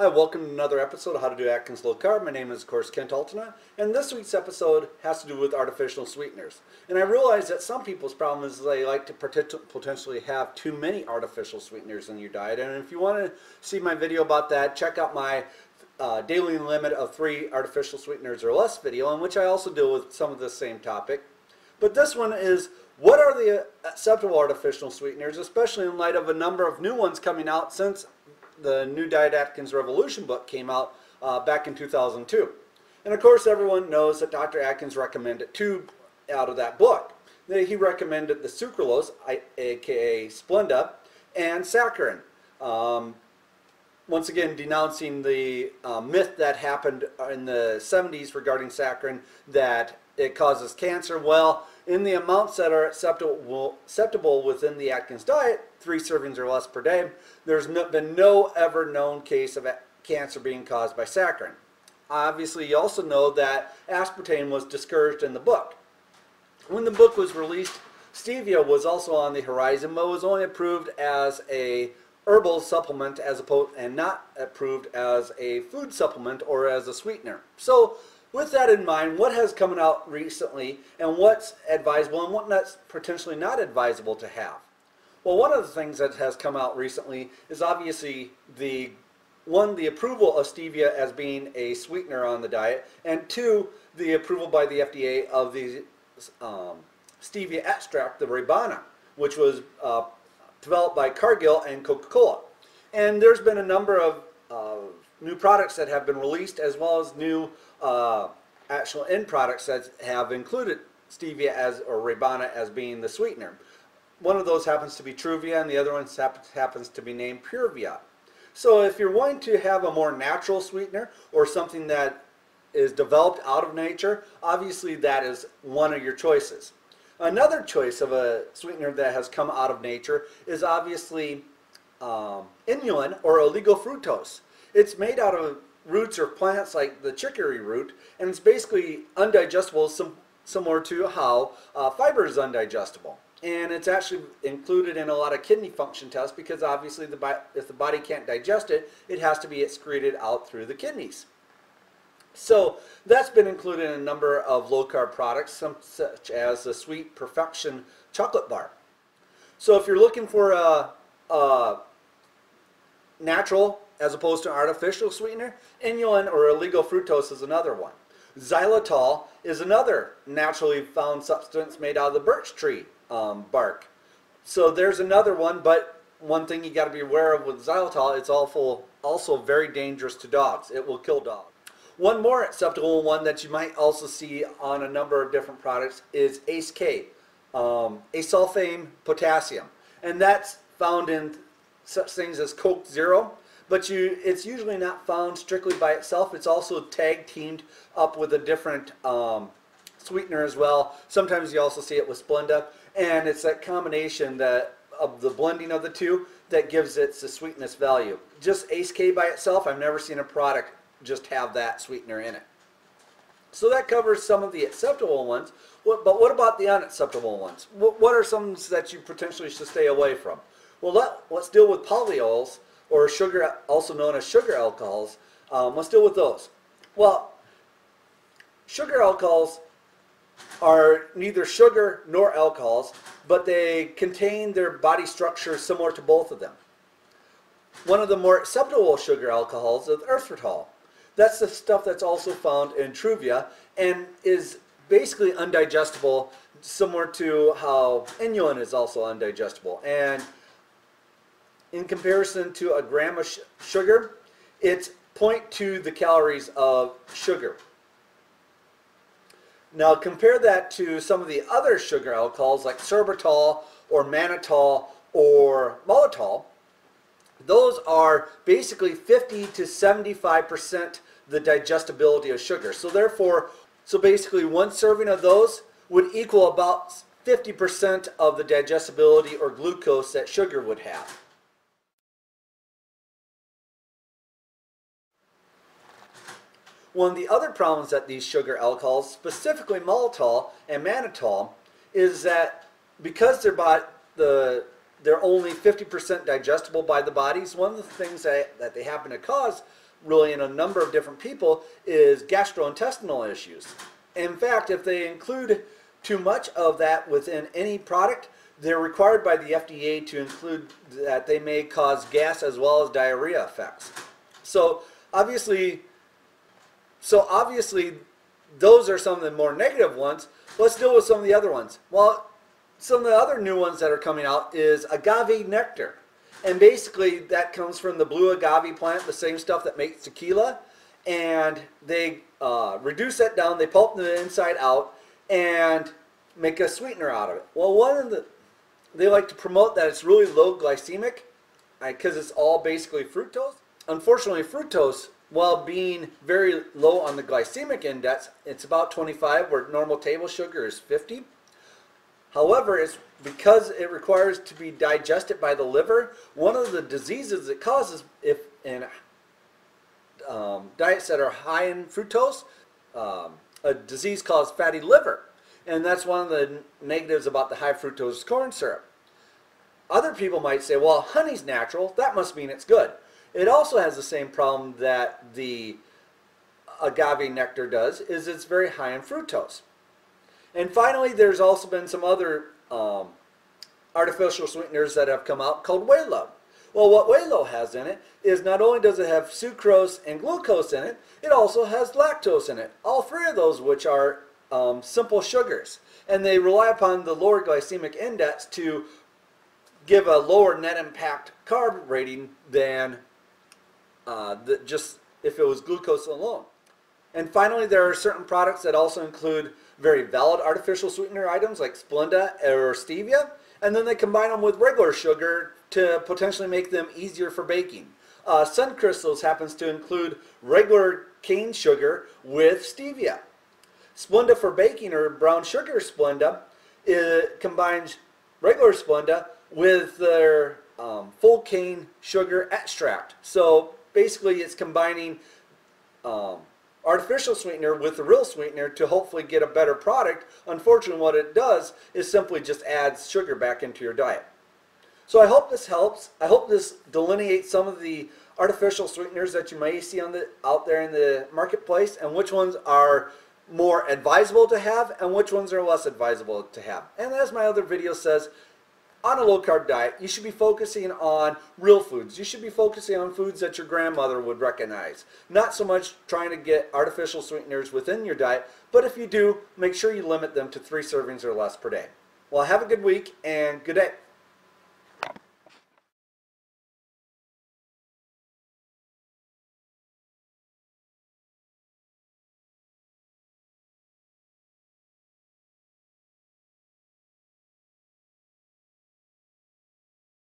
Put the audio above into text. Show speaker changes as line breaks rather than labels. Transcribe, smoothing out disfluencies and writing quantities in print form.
Hi, welcome to another episode of How to Do Atkins Low Carb. My name is, of course, Kent Altena, and this week's episode has to do with artificial sweeteners. And I realize that some people's problem is they like to potentially have too many artificial sweeteners in your diet. And if you want to see my video about that, check out my daily limit of 3 artificial sweeteners or less video, in which I also deal with some of the same topic. But this one is, what are the acceptable artificial sweeteners, especially in light of a number of new ones coming out since the new Diet Atkins Revolution book came out back in 2002. And of course everyone knows that Dr. Atkins recommended 2 out of that book. He recommended the sucralose, aka Splenda, and saccharin. Once again denouncing the myth that happened in the 70s regarding saccharin, that it causes cancer. Well, in the amounts that are acceptable within the Atkins diet, 3 servings or less per day, there's been no ever known case of cancer being caused by saccharin. Obviously, you also know that aspartame was discouraged in the book. When the book was released, stevia was also on the horizon, but was only approved as a herbal supplement and not approved as a food supplement or as a sweetener. So with that in mind, what has come out recently and what's advisable and what's potentially not advisable to have? Well, one of the things that has come out recently is obviously the approval of stevia as being a sweetener on the diet, and 2, the approval by the FDA of the stevia extract, the Ribana, which was developed by Cargill and Coca-Cola. And there's been a number of new products that have been released, as well as new actual end products that have included stevia or Ribana as being the sweetener. One of those happens to be Truvia, and the other one happens to be named Purevia. So if you're wanting to have a more natural sweetener or something that is developed out of nature, obviously that is one of your choices. Another choice of a sweetener that has come out of nature is obviously inulin or oligofructose. It's made out of roots or plants like the chicory root, and it's basically undigestible, similar to how fiber is undigestible. And it's actually included in a lot of kidney function tests because obviously if the body can't digest it, it has to be excreted out through the kidneys. So that's been included in a number of low-carb products, such as the Sweet Perfection chocolate bar. So if you're looking for a natural as opposed to artificial sweetener, inulin or oligofructose is another one. Xylitol is another naturally found substance made out of the birch tree bark. So there's another one, but one thing you got to be aware of with xylitol, it's also very dangerous to dogs. It will kill dogs. One more acceptable one that you might also see on a number of different products is ACE-K, asulfame potassium, and that's found in such things as Coke Zero, but it's usually not found strictly by itself. It's also tag teamed up with a different sweetener as well. Sometimes you also see it with Splenda, and it's that combination of the blending of the two that gives it the sweetness value. Just ACE-K by itself, I've never seen a product just have that sweetener in it. So that covers some of the acceptable ones, but what about the unacceptable ones? What are some that you potentially should stay away from? Well, let's deal with polyols, or sugar, also known as sugar alcohols. Let's deal with those. Well, sugar alcohols are neither sugar nor alcohols, but they contain their body structure similar to both of them. One of the more acceptable sugar alcohols is erythritol. That's the stuff that's also found in Truvia and is basically undigestible, similar to how inulin is also undigestible. And in comparison to a gram of sugar, it's 0.2 the calories of sugar. Now compare that to some of the other sugar alcohols like sorbitol or mannitol or maltitol. Those are basically 50 to 75% the digestibility of sugar. So basically one serving of those would equal about 50% of the digestibility or glucose that sugar would have. One of the other problems that these sugar alcohols, specifically maltitol and mannitol, is that because they're only 50% digestible by the bodies, one of the things that they happen to cause really in a number of different people is gastrointestinal issues. In fact, if they include too much of that within any product, they're required by the FDA to include that they may cause gas as well as diarrhea effects. So obviously those are some of the more negative ones. Let's deal with some of the other ones. Well, some of the other new ones that are coming out is agave nectar. And basically that comes from the blue agave plant, the same stuff that makes tequila. And they reduce that down, they pulp the inside out, and make a sweetener out of it. Well, they like to promote that it's really low glycemic because it's all basically fructose. Unfortunately, fructose, while being very low on the glycemic index, it's about 25, where normal table sugar is 50. However, it's because it requires to be digested by the liver. One of the diseases it causes, if in diets that are high in fructose, a disease called fatty liver. And that's one of the negatives about the high fructose corn syrup. Other people might say, well, honey's natural, that must mean it's good. It also has the same problem that the agave nectar does, is it's very high in fructose. And finally, there's also been some other artificial sweeteners that have come out called Whey-Lo. Well, what Whey-Lo has in it is not only does it have sucrose and glucose in it, it also has lactose in it. All three of those which are simple sugars. And they rely upon the lower glycemic index to give a lower net impact carb rating than just if it was glucose alone. And finally, there are certain products that also include very valid artificial sweetener items like Splenda or stevia, and then they combine them with regular sugar to potentially make them easier for baking. Sun Crystals happens to include regular cane sugar with stevia. Splenda for baking, or brown sugar Splenda, it combines regular Splenda with their full cane sugar extract. So basically it's combining artificial sweetener with the real sweetener to hopefully get a better product. Unfortunately, what it does is simply just adds sugar back into your diet. So I hope this helps. I hope this delineates some of the artificial sweeteners that you may see out there in the marketplace, and which ones are more advisable to have and which ones are less advisable to have. And as my other video says, on a low-carb diet, you should be focusing on real foods. You should be focusing on foods that your grandmother would recognize. Not so much trying to get artificial sweeteners within your diet, but if you do, make sure you limit them to 3 servings or less per day. Well, have a good week and good day.